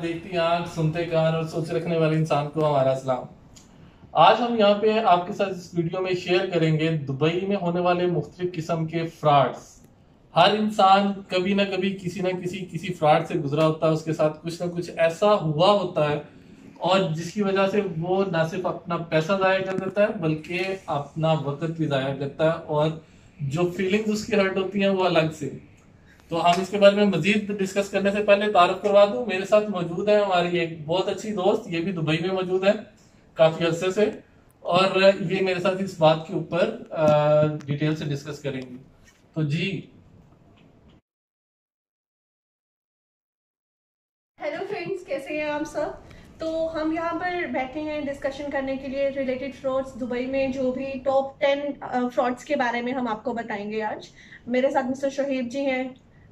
देखती आंख, सुनते कान और सोच रखने वाले इंसान को हमारा सलाम। आज हम यहाँ पे आपके साथ इस वीडियो में शेयर करेंगे दुबई में होने वाले मुख्तलिफ किस्म के फ्रॉड्स। हर इंसान कभी ना कभी किसी ना किसी फ्रॉड से गुजरा होता है, उसके साथ कुछ ना कुछ ऐसा हुआ होता है और जिसकी वजह से वो ना सिर्फ अपना पैसा जाया कर देता है बल्कि अपना वक्त भी जाया करता है, और जो फीलिंग्स उसकी हर्ट होती हैं वो अलग से। तो हम इसके बारे में मजीद डिस्कस करने से पहले तारुफ करवा दूं, मेरे साथ मौजूद है हमारी एक बहुत अच्छी दोस्त, ये भी दुबई में मौजूद है काफी अरसे से, और ये मेरे साथ इस बात के ऊपर डिटेल से डिस्कस करेंगी। तो जी हेलो फ्रेंड्स, कैसे हैं आप सब। तो हम यहाँ पर बैठे हैं डिस्कशन करने के लिए रिलेटेड फ्रॉड्स दुबई में, जो भी टॉप 10 फ्रॉड्स के बारे में हम आपको बताएंगे आज। मेरे साथ मिस्टर शोहेब जी हैं।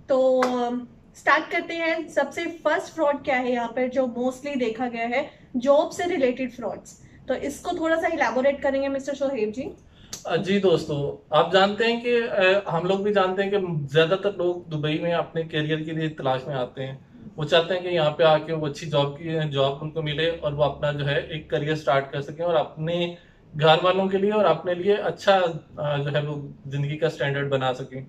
तो स्टार्ट करते हैं। सबसे फर्स्ट फ्रॉड क्या है यहाँ पर जो मोस्टली देखा गया है, जॉब से रिलेटेड फ्रॉड्स। तो इसको थोड़ा सा इलेबोरेट करेंगे मिस्टर शोहेब जी। जी दोस्तों, आप जानते हैं कि हम लोग भी जानते हैं कि ज्यादातर लोग दुबई में अपने करियर के लिए तलाश में आते हैं। वो चाहते हैं कि यहाँ पे आके वो अच्छी जॉब उनको मिले और वो अपना जो है एक करियर स्टार्ट कर सकें और अपने घर वालों के लिए और अपने लिए अच्छा जो है वो जिंदगी का स्टैंडर्ड बना सकें।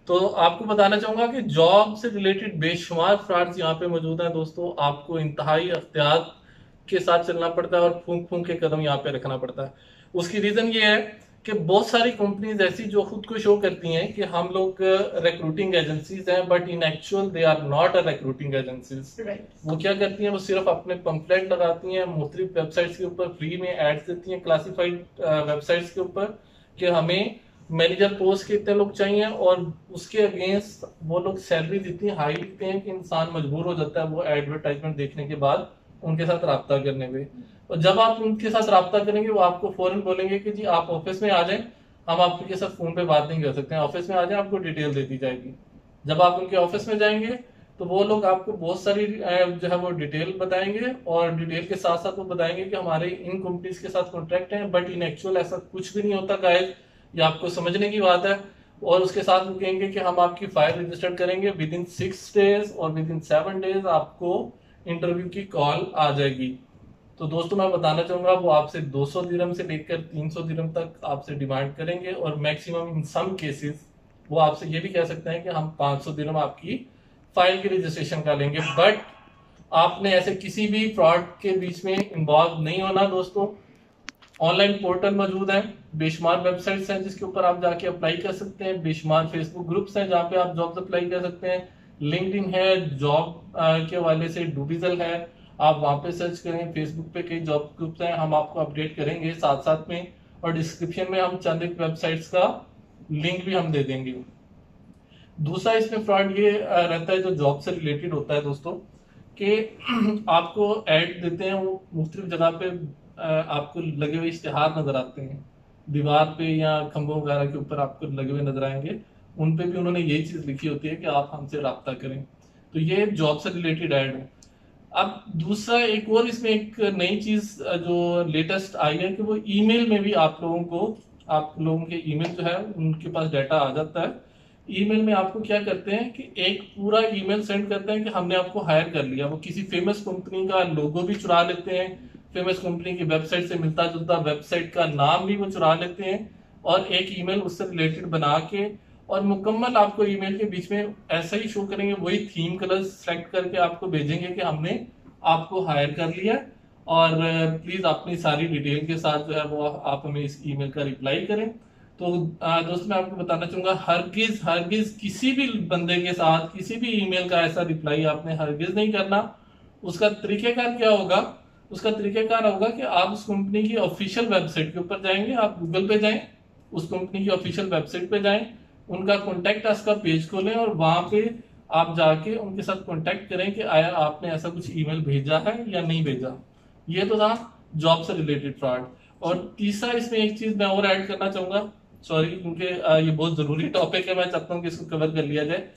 तो आपको बताना चाहूंगा कि जॉब से रिलेटेड बेशुमार फ्रॉड्स यहाँ पे मौजूद हैं दोस्तों। आपको इंतहाई एहतियात के साथ चलना पड़ता है और फूंक फूंक के कदम यहाँ पे रखना पड़ता है। उसकी रीजन ये है कि बहुत सारी कंपनीज ऐसी जो खुद को शो करती हैं कि हम लोग रिक्रूटिंग एजेंसीज हैं, but in actual they are not a recruiting agencies. वो क्या करती हैं, वो सिर्फ अपने पंफलेट लगाती हैं, मुख्तलिफ वेबसाइट्स के ऊपर फ्री में एड्स देती हैं, क्लासिफाइड वेबसाइट्स के ऊपर कि हमें मैनेजर पोस्ट के इतने लोग चाहिए, और उसके अगेंस्ट वो लोग सैलरी इतनी हाई लिखते हैं कि इंसान मजबूर हो जाता है वो एडवर्टाइजमेंट देखने के बाद उनके साथ राब्ता करने पे। और जब आप उनके साथ राब्ता करेंगे वो आपको फौरन बोलेंगे कि जी आप ऑफिस में आ जाएं, हम आपके साथ फोन पे बात नहीं कर सकते हैं, ऑफिस में आ जाएं, आपको डिटेल दे दी जाएगी। जब आप उनके ऑफिस में जाएंगे तो वो लोग आपको बहुत सारी जो है वो डिटेल बताएंगे, और डिटेल के साथ साथ वो बताएंगे कि हमारे इन कंपनीज के साथ कॉन्ट्रैक्ट है, बट इन एक्चुअल ऐसा कुछ भी नहीं होता गाइस, ये आपको समझने की बात है। और उसके साथ वो कहेंगे कि हम आपकी फाइल रजिस्टर करेंगे विद इन 6 डेज और विद इन 7 डेज आपको इंटरव्यू की कॉल आ जाएगी। तो दोस्तों मैं बताना चाहूंगा वो आपसे 200 दिरहम से लेकर 300 दिरहम तक आपसे डिमांड करेंगे, और मैक्सिमम इन सम केसेस वो आपसे ये भी कह सकते हैं कि हम 500 दिरहम आपकी फाइल की रजिस्ट्रेशन का लेंगे। बट आपने ऐसे किसी भी फ्रॉड के बीच में इन्वॉल्व नहीं होना दोस्तों। ऑनलाइन पोर्टल मौजूद है, बेशुमार वेबसाइट्स हैं जिसके ऊपर आप जाके अप्लाई कर सकते हैं, बेशुमार फेसबुक ग्रुप्स हैं जहाँ पे आप जॉब्स अप्लाई कर सकते हैं, लिंक्डइन है, जॉब के हवाले से डूबिजल है, आप वहां पे सर्च करें, फेसबुक पे कई जॉब ग्रुप्स हैं, हम आपको अपडेट करेंगे साथ साथ में, और डिस्क्रिप्शन में हम चंद एक वेबसाइट्स का लिंक भी हम दे देंगे। दूसरा इसमें फ्रॉड ये रहता है जो जॉब से रिलेटेड होता है दोस्तों, कि आपको ऐड देते हैं, वो मुख्तलिफ जगह पे आपको लगे हुए इश्तिहार नजर आते हैं, दीवार पे या खंभों वगैरह के ऊपर आपको लगे हुए नजर आएंगे, उन पे भी उन्होंने यही चीज लिखी होती है कि आप हमसे राब्ता करें। तो ये जॉब से रिलेटेड ऐड है। अब दूसरा एक और इसमें एक नई चीज जो लेटेस्ट आई है कि वो ईमेल में भी आप लोगों के ईमेल जो है उनके पास डाटा आ जाता है। ईमेल में आपको क्या करते हैं कि एक पूरा ईमेल सेंड करते हैं कि हमने आपको हायर कर लिया। वो किसी फेमस कंपनी का लोगो भी चुरा लेते हैं, फेमस कंपनी की वेबसाइट से मिलता जुलता वेबसाइट का नाम भी वो चुरा लेते हैं, और एक ईमेल उससे रिलेटेड बना के और मुकम्मल आपको ईमेल के बीच में ऐसा ही शो करेंगे, वही थीम कलर सेलेक्ट करके आपको भेजेंगे कि हमने आपको हायर कर लिया, और प्लीज अपनी सारी डिटेल के साथ जो है वो आप हमें इस ईमेल का रिप्लाई करें। तो दोस्तों मैं आपको बताना चाहूंगा, हरगिज हरगिज किसी भी बंदे के साथ किसी भी ईमेल का ऐसा रिप्लाई आपने हरगिज नहीं करना। उसका तरीकेकार क्या होगा, उसका तरीकेकार होगा कि आप उस कंपनी की ऑफिशियल वेबसाइट के ऊपर जाएंगे, आप गूगल पे जाएं, उस कंपनी की ऑफिशियल वेबसाइट पे जाएं, उनका कॉन्टेक्ट अस का पेज खोलें और वहां पे आप जाके उनके साथ कॉन्टेक्ट करें कि आया आपने ऐसा कुछ ईमेल भेजा है या नहीं भेजा। ये तो था जॉब से रिलेटेड फ्रॉड। और तीसरा इसमें एक चीज मैं और ऐड करना चाहूंगा, सॉरी, क्योंकि ये बहुत जरूरी टॉपिक है, मैं चाहता हूँ कि इसको कवर कर लिया जाए।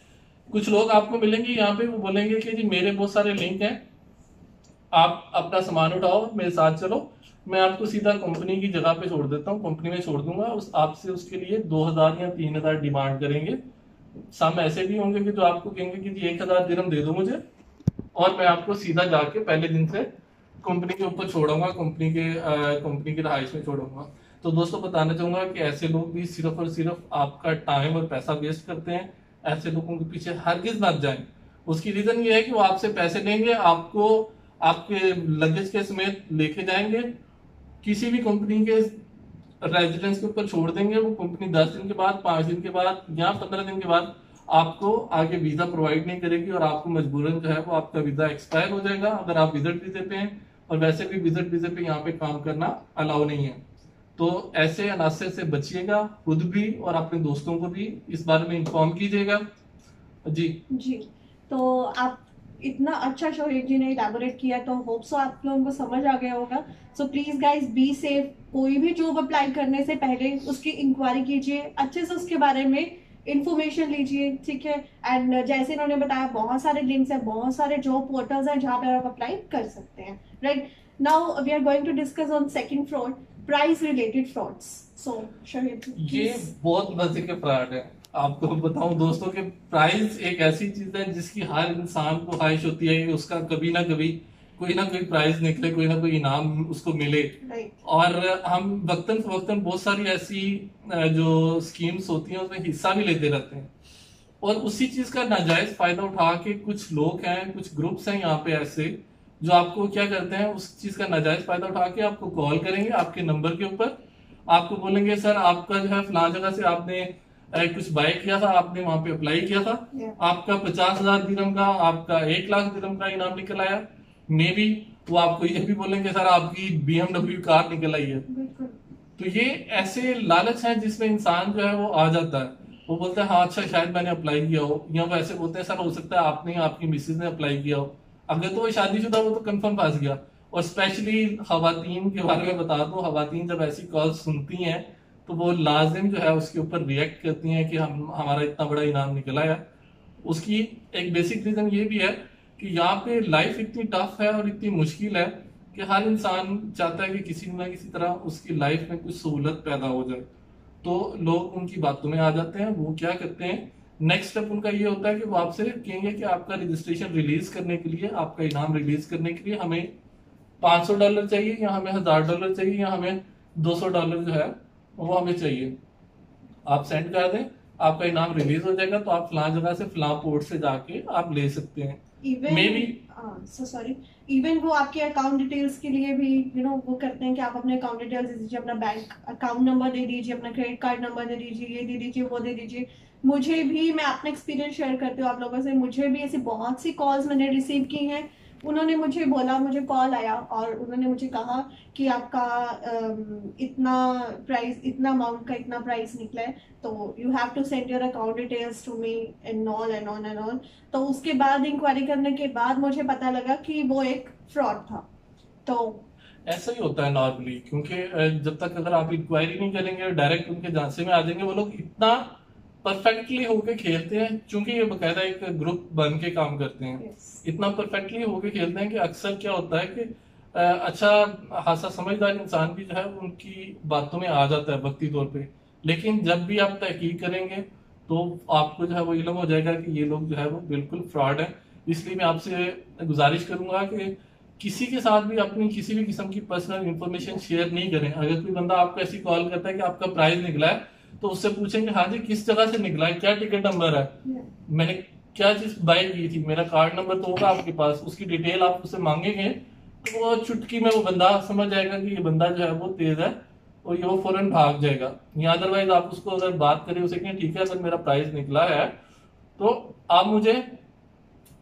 कुछ लोग आपको मिलेंगे यहाँ पे, वो बोलेंगे कि जी मेरे बहुत सारे लिंक हैं, आप अपना सामान उठाओ मेरे साथ चलो, मैं आपको सीधा कंपनी की जगह पे छोड़ देता हूँ, कंपनी में छोड़ दूंगा, उस आपसे उसके लिए 2000 या 3000 डिमांड करेंगे। सम ऐसे भी होंगे कि जो आपको कहेंगे कि जी 1000 दिरहम दे दो मुझे और मैं आपको सीधा जाके पहले दिन से कंपनी के ऊपर छोड़ूंगा, कंपनी की रहाइश में छोड़ूंगा। तो दोस्तों बताना चाहूंगा कि ऐसे लोग भी सिर्फ और सिर्फ आपका टाइम और पैसा वेस्ट करते हैं। ऐसे लोगों के पीछे हरगिज मत जाएं। उसकी रीजन ये है कि वो आपसे पैसे लेंगे, आपको आपके लगेज के समेत लेके जाएंगे, किसी भी कंपनी के रेजिडेंस के ऊपर छोड़ देंगे। वो कंपनी 10 दिन के बाद, 5 दिन के बाद या 15 दिन के बाद आपको आगे वीजा प्रोवाइड नहीं करेगी और आपको मजबूरन जो है वो आपका वीजा एक्सपायर हो जाएगा अगर आप विजिट वीजे पे हैं। और वैसे भी विजिट वीजे पे यहाँ पे काम करना अलाउ नहीं है। तो ऐसे अनासर से बचिएगा, खुद भी और अपने दोस्तों को भी इस बारे में इन्फॉर्म कीजिएगा। जी जी, तो आप इतना अच्छा शोएब जी ने इलेबोरेट किया, तो होप सो आप लोगों को समझ आ गया होगा। So please guys be safe. कोई भी जॉब अप्लाई करने से पहले उसकी इंक्वायरी कीजिए, अच्छे से उसके बारे में इंफॉर्मेशन लीजिए, ठीक है। एंड जैसे इन्होंने बताया बहुत सारे लिंक्स हैं, बहुत सारे जॉब पोर्टल्स हैं जहाँ पे आप अप्लाई कर सकते हैं, right. Now we are going to discuss on second fraud, price related frauds. So Shoaib, ये बहुत मजे के फ्रॉड है। आपको बताऊं दोस्तों के प्राइस एक ऐसी चीज है जिसकी हर इंसान को ख्वाहिश होती है कि उसका कभी ना कभी कोई ना कोई प्राइज निकले, कोई ना कोई इनाम उसको मिले। और हम वक्तन फवक्तन बहुत सारी ऐसी जो स्कीम्स होती हैं उसमें हिस्सा भी लेते रहते हैं। और उसी चीज का नाजायज फायदा उठा के कुछ लोग हैं, कुछ ग्रुप्स हैं यहाँ पे ऐसे, जो आपको क्या करते हैं, उस चीज का नाजायज फायदा उठा के आपको कॉल करेंगे आपके नंबर के ऊपर। आपको बोलेंगे सर आपका जो है फलां जगह से आपने कुछ बाय किया था, आपने वहां पे अप्लाई किया था, आपका 50,000 दिरहम का, आपका 1 लाख दिरहम का इनाम निकल आया। मे बी वो आपको ये भी बोलेंगे सर आपकी BMW कार निकल आई है। तो ये ऐसे लालच है जिसमें इंसान जो है वो आ जाता है, वो बोलता है हाँ अच्छा शायद मैंने अप्लाई किया हो, या वो ऐसे बोलते हैं सर हो सकता है आपने आपकी मिसेज ने अप्लाई किया हो। अगर तो वो शादीशुदा वो तो कंफर्म फंस गया। और स्पेशली खवातीन के बारे में बता दो, खवातीन जब ऐसी कॉल सुनती हैं तो वो लाजिम जो है उसके ऊपर रिएक्ट करती हैं कि हम हमारा इतना बड़ा इनाम निकला है। उसकी एक बेसिक रीजन ये भी है कि यहाँ पे लाइफ इतनी टफ है और इतनी मुश्किल है कि हर इंसान चाहता है कि किसी न किसी तरह उसकी लाइफ में कुछ सहूलत पैदा हो जाए। तो लोग उनकी बातों में आ जाते हैं। वो क्या करते हैं, नेक्स्ट स्टेप उनका ये होता है कि वो आपसे कहेंगे कि आपका रजिस्ट्रेशन रिलीज करने के लिए, आपका इनाम रिलीज करने के लिए हमें $500 चाहिए, या हमें $1,000 चाहिए, या हमें $200 जो है वो हमें चाहिए। आप सेंड कर दें, आपका इनाम रिलीज हो जाएगा, तो आप फलां जगह से फलां पोर्ट से जाके आप ले सकते हैं। मे बी सॉरी, इवन वो आपके अकाउंट डिटेल्स के लिए भी वो करते हैं कि आप अपने अकाउंट डिटेल्स दे दीजिए, अपना बैंक अकाउंट नंबर दे दीजिए, अपना क्रेडिट कार्ड नंबर दे दीजिए, ये दे दीजिए, वो दे दीजिए। मुझे भी, मैं अपना एक्सपीरियंस शेयर करती हूँ आप लोगों से, मुझे भी ऐसी बहुत सी कॉल्स मैंने रिसीव की हैं। उन्होंने मुझे बोला, मुझे कॉल आया और उन्होंने मुझे कहा कि आपका इतना प्राइस, इतना अमाउंट का इतना प्राइस निकला है, तो you have to send your account details to me and all and on and all. तो उसके बाद इंक्वायरी करने के बाद मुझे पता लगा कि वो एक फ्रॉड था। तो ऐसा ही होता है नॉर्मली, क्योंकि जब तक अगर आप इंक्वायरी नहीं करेंगे, डायरेक्ट उनके झांसे में आ जाएंगे, वो लोग इतना परफेक्टली होके खेलते हैं, क्योंकि ये बकायदा एक ग्रुप बन के काम करते हैं। इतना परफेक्टली होके खेलते हैं कि अक्सर क्या होता है कि अच्छा खासा समझदार इंसान भी जो है उनकी बातों में आ जाता है वक्ती तौर पे। लेकिन जब भी आप तहकीक करेंगे तो आपको जो है वो इल्म हो जाएगा कि ये लोग जो है वो बिल्कुल फ्रॉड है। इसलिए मैं आपसे गुजारिश करूंगा कि किसी के साथ भी अपनी किसी भी किस्म की पर्सनल इंफॉर्मेशन शेयर नहीं करें। अगर कोई बंदा आपको ऐसी कॉल करता है कि आपका प्राइस निकला है, तो उससे पूछेंगे हाँ जी किस जगह से निकला है, क्या टिकट नंबर है, मैंने क्या चीज बाय की थी, मेरा कार्ड नंबर तो होगा आपके पास, उसकी डिटेल आप उससे मांगेंगे तो वो चुटकी में वो बंदा समझ जाएगा कि ये बंदा जो है वो तेज है और ये वो फौरन भाग जाएगा। या अदरवाइज आप उसको अगर बात करें उसे कहें ठीक है सर मेरा प्राइस निकला है, तो आप मुझे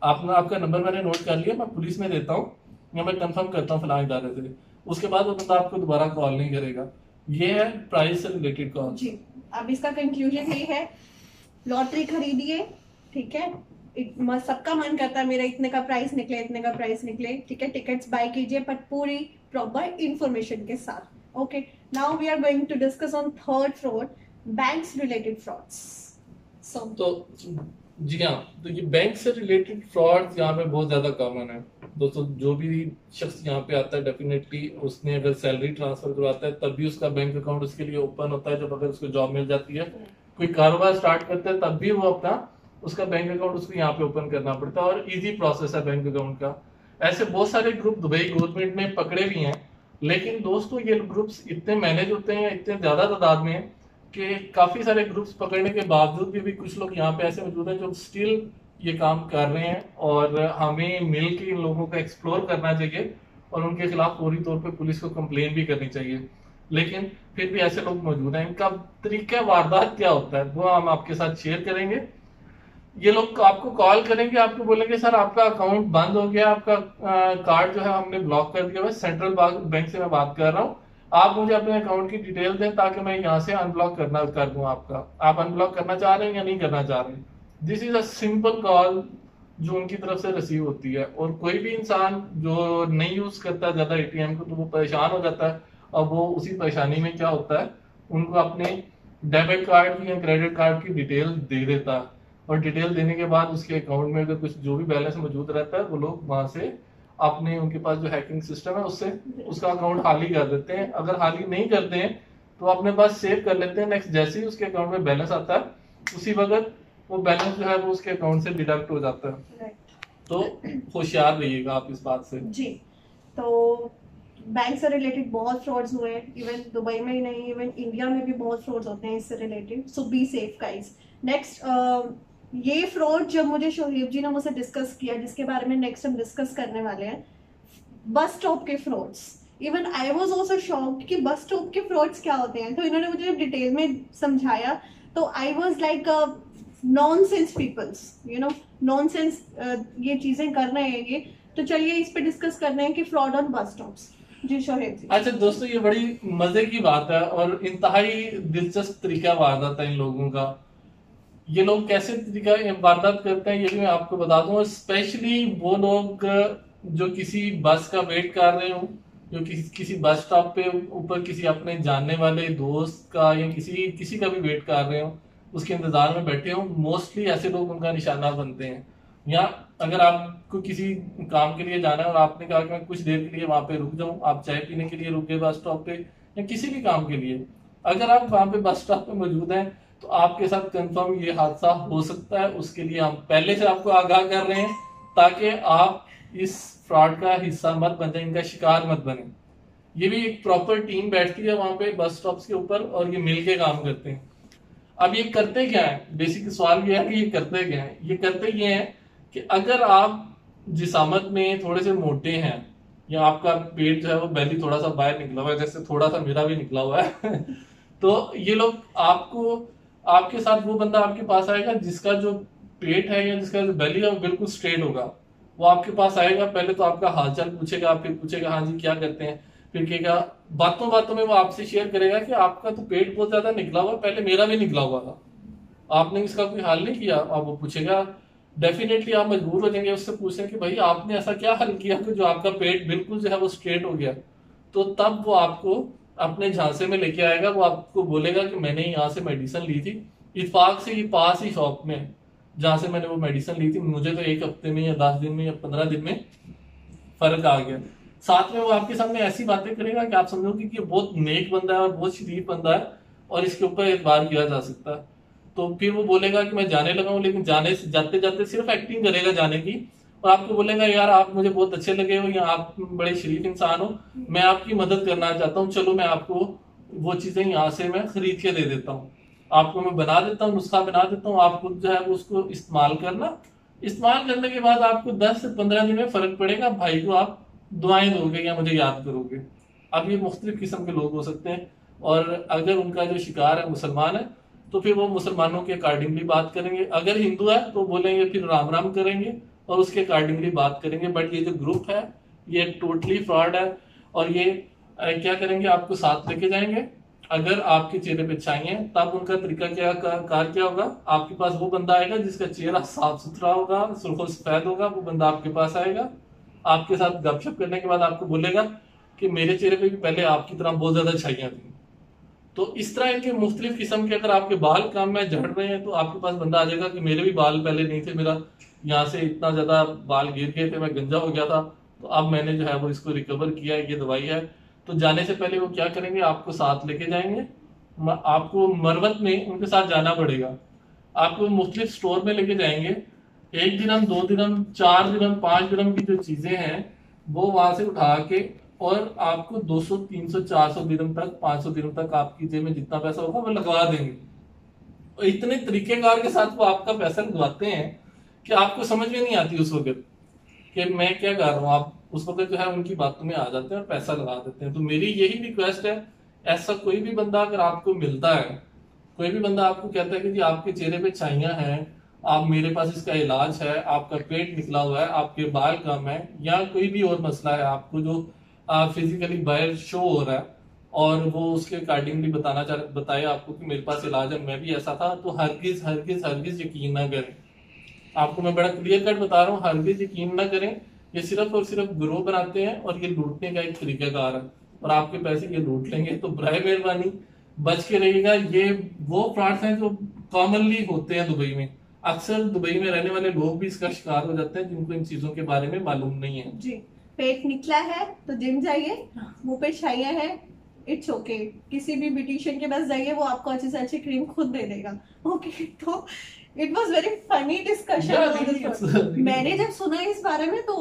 आपका नंबर मैंने नोट कर लिया, मैं पुलिस में देता हूँ या मैं कंफर्म करता हूँ फलां इदारे से। उसके बाद वो बंदा आपको दोबारा कॉल नहीं करेगा। ये है प्राइस से रिलेटेड कॉल। जी, अब इसका कंक्लूजन ये है, लॉटरी खरीदिए, ठीक है, सबका मन करता है मेरा इतने का प्राइस निकले, इतने का प्राइस निकले, ठीक है, टिकट्स बाय कीजिए पर पूरी प्रॉपर इंफॉर्मेशन के साथ। Okay, now we are going to discuss on third fraud, banks related frauds. तो जी हाँ, तो ये बैंक से रिलेटेड फ्रॉड यहाँ पे बहुत ज्यादा कॉमन है दोस्तों। जो भी शख्स यहाँ पे आता है डेफिनेटली उसने अगर सैलरी ट्रांसफर करवाता है तब भी उसका बैंक अकाउंट उसके लिए ओपन होता है। जब अगर उसको जॉब मिल जाती है, कोई कारोबार स्टार्ट करता है तब भी वो अपना उसका बैंक अकाउंट उसको यहाँ पे ओपन करना पड़ता है और इजी प्रोसेस है बैंक अकाउंट का। ऐसे बहुत सारे ग्रुप दुबई गवर्नमेंट ने पकड़े भी हैं, लेकिन दोस्तों ये ग्रुप्स इतने मैनेज होते हैं, इतने ज्यादा तादाद में कि काफी सारे ग्रुप्स पकड़ने के बावजूद भी कुछ लोग यहाँ पे ऐसे मौजूद हैं जो स्टिल ये काम कर रहे हैं। और हमें मिल के इन लोगों को एक्सप्लोर करना चाहिए और उनके खिलाफ फौरी तौर पे पुलिस को कंप्लेन भी करनी चाहिए। लेकिन फिर भी ऐसे लोग मौजूद हैं। इनका तरीका वारदात क्या होता है वो हम आपके साथ शेयर करेंगे। ये लोग आपको कॉल करेंगे, आपको बोलेंगे सर आपका अकाउंट बंद हो गया, आपका कार्ड जो है हमने ब्लॉक कर दिया है, सेंट्रल बैंक से मैं बात कर रहा हूँ, आप मुझे अपने अकाउंट की डिटेल दें ताकि मैं यहाँ से अनब्लॉक कर दूं आपका। आप अनब्लॉक करना चाह रहे हैं या नहीं करना चाह रहे हैं। This is a simple call जो उनकी तरफ से रिसीव होती है। और कोई भी इंसान जो नहीं यूज करता ज्यादा एटीएम को तो वो परेशान हो जाता है, और वो उसी परेशानी में क्या होता है उनको अपने डेबिट कार्ड की या क्रेडिट कार्ड की डिटेल दे देता है। और डिटेल देने के बाद उसके अकाउंट में अगर कुछ जो भी बैलेंस मौजूद रहता है वो लोग वहां से अपने, उनके पास जो हैकिंग सिस्टम है उससे उसका अकाउंट खाली कर देते हैं। अगर खाली नहीं करते हैं तो अपने पास सेव कर लेते हैं। नेक्स्ट जैसे ही उसके अकाउंट में बैलेंस आता है उसी वक्त वो बैलेंस जो है वो उसके अकाउंट से डिडक्ट हो जाता है। तो होशियार रहिएगा आप इस बात से जी। तो बैंक से रिलेटेड बहुत फ्रॉड्स हुए हैं, इवन दुबई में ही नहीं, इवन इंडिया में भी बहुत फ्रॉड्स होते हैं इससे related. So be safe guys. Next ये फ्रॉड जब मुझे शोहेब जी ने मुझसे डिस्कस किया, जिसके बारे में नेक्स्ट हम डिस्कस करने वाले हैं, बस स्टॉप के frauds. Even I was also shocked कि बस स्टॉप के फ्रॉड्स क्या होते हैं। तो इन्होंने मुझे जब डिटेल में समझाया तो I was like nonsense peoples, you know, nonsense ये चीजें कर रहे हैं ये। तो चलिए इस पे डिस्कस करते हैं कि फ्रॉड ऑन बस स्टॉप्स। जी शोहेब जी। अच्छा दोस्तों, ये बड़ी मजे की बात है और इंतहाई दिलचस्प तरीका वारदात है इन लोगों का। ये लोग कैसे तरीका वारदात करते हैं ये भी मैं आपको बता दूं। स्पेशली वो लोग जो किसी बस का वेट कर रहे हो, जो किसी बस स्टॉप पे ऊपर किसी अपने जानने वाले दोस्त का या किसी का भी वेट कर रहे हो, उसके इंतजार में बैठे हो, मोस्टली ऐसे लोग उनका निशाना बनते हैं। या अगर आपको किसी काम के लिए जाना है और आपने कहा कि मैं कुछ देर के लिए वहां पे रुक जाऊं, आप चाय पीने के लिए रुक गए बस स्टॉप पे या किसी भी काम के लिए, अगर आप वहां पे बस स्टॉप पे मौजूद हैं तो आपके साथ कंफर्म ये हादसा हो सकता है। उसके लिए हम पहले से आपको आगाह कर रहे हैं ताकि आप इस फ्रॉड का हिस्सा मत बन जाए, इनका शिकार मत बने। ये भी एक प्रॉपर टीम बैठती है वहां पे बस स्टॉप के ऊपर और ये मिलके काम करते हैं। अब ये करते क्या है, बेसिक सवाल ये है कि ये करते क्या है। ये करते ये है कि अगर आप जिसामत में थोड़े से मोटे हैं या आपका पेट जो है वो बैली थोड़ा सा बाहर निकला हुआ है, जैसे थोड़ा सा मेरा भी निकला हुआ है तो ये लोग आपके साथ वो बंदा आपके पास आएगा जिसका जो पेट है या जिसका जो बेली है वो बिल्कुल स्ट्रेट होगा। वो आपके पास आएगा, पहले तो आपका हालचाल पूछेगा, फिर पूछेगा हाँ जी क्या करते हैं, फिर कहेगा, बातों बातों में वो आपसे शेयर करेगा कि आपका तो पेट बहुत ज्यादा निकला हुआ, पहले मेरा भी निकला हुआ था, आपने इसका कोई हल नहीं किया। अब वो पूछेगा, डेफिनेटली आप मजबूर हो जाएंगे उससे पूछने कि भाई आपने ऐसा क्या हल किया कि जो आपका पेट बिल्कुल जो है वो स्ट्रेट हो गया। तो तब वो आपको अपने झांसे में लेके आएगा। वो आपको बोलेगा कि मैंने यहाँ से मेडिसिन ली थी, इत्तेफाक से ये पास ही शॉप में जहां से मैंने वो मेडिसिन ली थी, मुझे तो 1 हफ्ते में या 10 दिन में या 15 दिन में फर्क आ गया। साथ में वो आपके सामने ऐसी बातें करेगा कि आप समझोगे कि बहुत नेक बंदा है और बहुत शरीफ बंदा है और इसके ऊपर एतबार किया जा सकता है। तो फिर वो बोलेगा कि मैं जाने लगा हूँ, लेकिन जाने से जाते जाते सिर्फ एक्टिंग करेगा जाने की, और आपको बोलेगा यार आप मुझे बहुत अच्छे लगे हो या आप बड़े शरीफ इंसान हो, मैं आपकी मदद करना चाहता हूँ, चलो मैं आपको वो चीजें यहाँ से मैं खरीद के दे देता हूँ, आपको मैं बना देता हूँ, नुस्खा बना देता हूँ, आप खुद जो है उसको इस्तेमाल करना। इस्तेमाल करने के बाद आपको 10 से 15 दिन में फर्क पड़ेगा, भाई को आप दुआएं दोगे या मुझे याद करोगे। अब ये मुख्तलिफ किस्म के लोग हो सकते हैं, और अगर उनका जो शिकार है मुसलमान है तो फिर वो मुसलमानों के अकॉर्डिंगली बात करेंगे, अगर हिंदू है तो बोलेंगे फिर राम राम करेंगे और उसके अकॉर्डिंगली बात करेंगे। बट ये जो ग्रुप है ये टोटली फ्रॉड है, और ये क्या करेंगे, आपको साथ लेके जाएंगे। अगर आपके चेहरे पे छाई है तब उनका तरीका क्या होगा, आपके पास वो बंदा आएगा जिसका चेहरा साफ सुथरा होगा, सुर्खो सफेद होगा, वो बंदा आपके पास आएगा, आपके साथ गपशप करने के बाद आपको बोलेगा कि मेरे चेहरे पे भी पहले आपकी तरह बहुत ज्यादा छाइयां थी। तो इस तरह इनके मुख्तलिफ किस्म के, अगर आपके बाल काम में झड़ रहे हैं तो आपके पास बंदा आ जाएगा कि मेरे भी बाल पहले नहीं थे, मेरा यहाँ से इतना ज्यादा बाल गिर गए थे, मैं गंजा हो गया था, तो अब मैंने जो है वो इसको रिकवर किया, ये दवाई है। तो जाने से पहले वो क्या करेंगे, आपको साथ लेके जाएंगे, आपको मरवत में उनके साथ जाना पड़ेगा। आपको मुख्तलिफ स्टोर में लेके जाएंगे। 1 दिरहम, 2 दिरहम, 4 दिरहम, 5 दिरहम की जो चीजें हैं वो वहां से उठा के और आपको 200, 300, 400 दिरहम तक, 500 दिरहम तक आपकी जेब में जितना पैसा होगा वो लगवा देंगे। और इतने तरीकेकार के साथ वो आपका पैसा लगवाते हैं कि आपको समझ में नहीं आती उस वक्त कि मैं क्या कर रहा हूँ। आप उस वक्त जो है उनकी बातों में आ जाते हैं और पैसा लगा देते हैं। तो मेरी यही रिक्वेस्ट है, ऐसा कोई भी बंदा अगर आपको मिलता है, कोई भी बंदा आपको कहता है कि जी आपके चेहरे पे छाइयां हैं, आप मेरे पास इसका इलाज है, आपका पेट निकला हुआ है, आपके बाल कम है, या कोई भी और मसला है आपको जो फिजिकली बाहर शो हो रहा है, और वो उसके अकॉर्डिंगली बताए आपको कि मेरे पास इलाज है, मैं भी ऐसा था, तो हरगिज हरगिज हरगिज यकीन ना करें। आपको मैं बड़ा क्लियर कट बता रहा हूँ, हरगिज यकीन ना करें। ये सिर्फ और सिर्फ ग्रोह बनाते हैं और ये लूटने का एक तरीकाकार है, और आपके पैसे ये लूट लेंगे। तो बराए मेहरबानी बच के रहिएगा। ये वो फ्रॉड्स हैं जो कॉमनली होते हैं दुबई में। अक्सर दुबई में रहने वाले लोग भी इसका शिकार हो जाते हैं जिनको इन चीजों के बारे में मालूम नहीं है। जी, पेट निकला है तो जिम जाइए, मुंह पे छाइयां है, इट्स ओके, किसी भी ब्यूटिशियन के पास जाइए, वो आपको अच्छे से अच्छी क्रीम खुद दे देगा। ओके, तो it was very funny discussion. मैंने जब सुना इस बारे में तो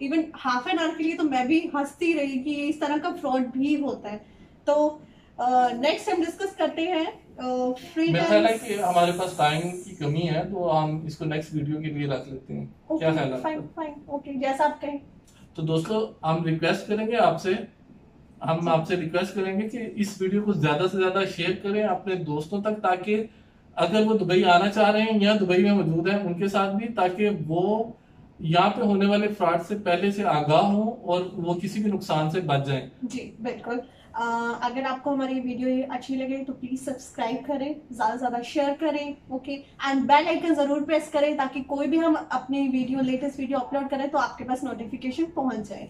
इवन हाफ एन आवर के लिए तो मैं भी हंसती रही कि इस तरह का फ्रॉड भी होता है। तो नेक्स्ट हम डिस्कस करते हैं मेरा ख्याल है कि हमारे पास टाइम की कमी है, तो हम इसको नेक्स्ट वीडियो के लिए रख लेते हैं। क्या ख्याल है? फाइन फाइन, ओके, जैसा आप कहें। तो दोस्तों हम रिक्वेस्ट करेंगे आपसे, हम आपसे रिक्वेस्ट करेंगे कि इस वीडियो को ज्यादा से ज्यादा शेयर करें अपने दोस्तों तक, ताकि अगर वो दुबई आना चाह रहे हैं या दुबई में मौजूद है उनके साथ भी, ताकि वो यहाँ पे होने वाले फ्रॉड से पहले से आगाह हो और वो किसी भी नुकसान से बच जाएं। जी बिल्कुल। अगर आपको हमारी वीडियो ये अच्छी लगे तो प्लीज सब्सक्राइब करें, ज्यादा से ज्यादा शेयर करें, ओके, एंड बेल आइकन जरूर प्रेस करें ताकि कोई भी हम अपनी वीडियो, लेटेस्ट वीडियो अपलोड करें तो आपके पास नोटिफिकेशन पहुंच जाए।